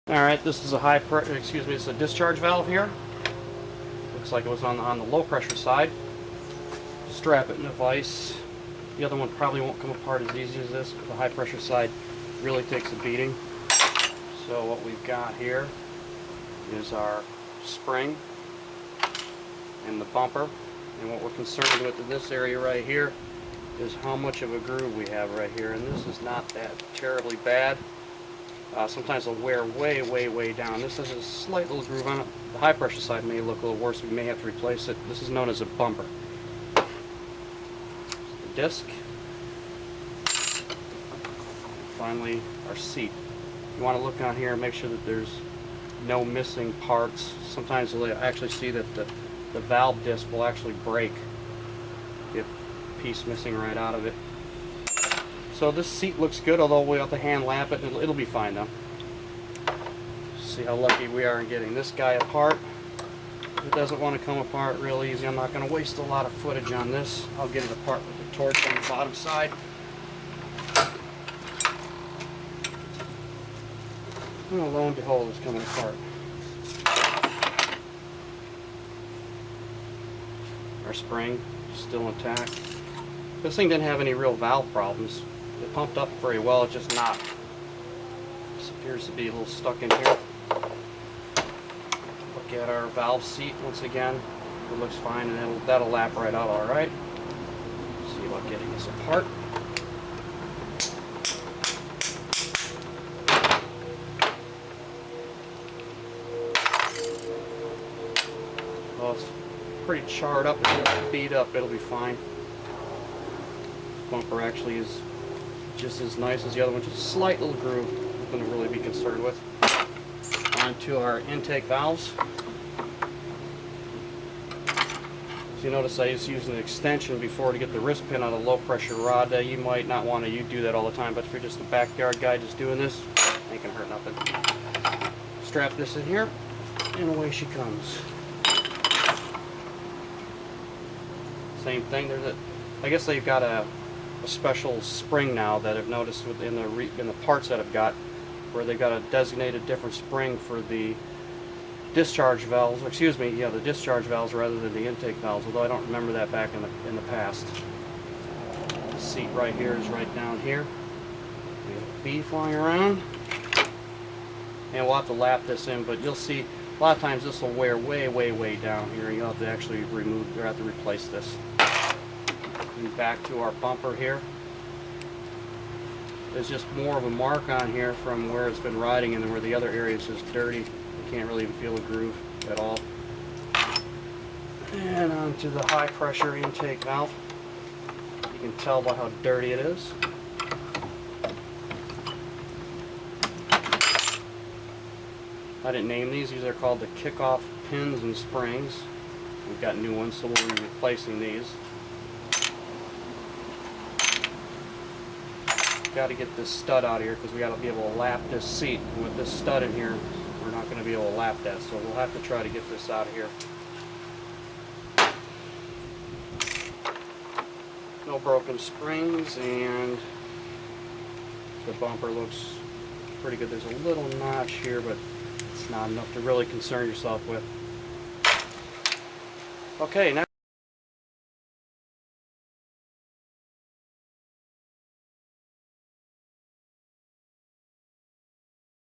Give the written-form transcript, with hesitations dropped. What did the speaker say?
Alright, this is a it's a discharge valve here. Looks like it was on the low pressure side. Strap it in a vise. The other one probably won't come apart as easy as this. The high pressure side really takes a beating. So what we've got here is our spring and the bumper. And what we're concerned with in this area right here is how much of a groove we have right here. And this is not that terribly bad. Sometimes it'll wear way down. This has a slight little groove on it. The high pressure side may look a little worse. We may have to replace it. This is known as a bumper. The disc. Finally, our seat. You want to look on here and make sure that there's no missing parts. Sometimes you'll actually see that the valve disc will actually break. Get a piece missing right out of it. So this seat looks good, although we'll have to hand lap it. It'll be fine though. See how lucky we are in getting this guy apart. It doesn't want to come apart real easy. I'm not going to waste a lot of footage on this. I'll get it apart with the torch on the bottom side. And lo and behold, it's coming apart. Our spring still intact. This thing didn't have any real valve problems. It pumped up very well, it's just not. This appears to be a little stuck in here. Look at our valve seat once again. It looks fine, and that'll lap right out all right. See about getting this apart. Well, it's pretty charred up. It's beat up. It'll be fine. Bumper actually is just as nice as the other one, just a slight little groove. Nothing to really be concerned with. On to our intake valves. So you notice I was using an extension before to get the wrist pin on a low pressure rod. You might not want to do that all the time, but if you're just a backyard guy just doing this, ain't gonna hurt nothing. Strap this in here, and away she comes. Same thing. I guess they've got a special spring now that I've noticed within the parts that I've got, where they've got a designated different spring for the discharge valves. Excuse me, yeah, the discharge valves rather than the intake valves. Although I don't remember that back in the past. The seat right here is right down here. We have a bee flying around, and we'll have to lap this in. But you'll see a lot of times this will wear way down here. You'll have to actually replace this. And back to our bumper here. There's just more of a mark on here from where it's been riding, and then where the other area is just dirty. You can't really even feel a groove at all. And onto the high pressure intake valve. You can tell by how dirty it is. I didn't name these. These are called the Kickoff pins and springs. We've got new ones, so we'll be replacing these. Got to get this stud out of here because we got to be able to lap this seat. And with this stud in here, we're not going to be able to lap that, so we'll have to try to get this out of here. No broken springs, and the bumper looks pretty good. There's a little notch here, but it's not enough to really concern yourself with. Okay, now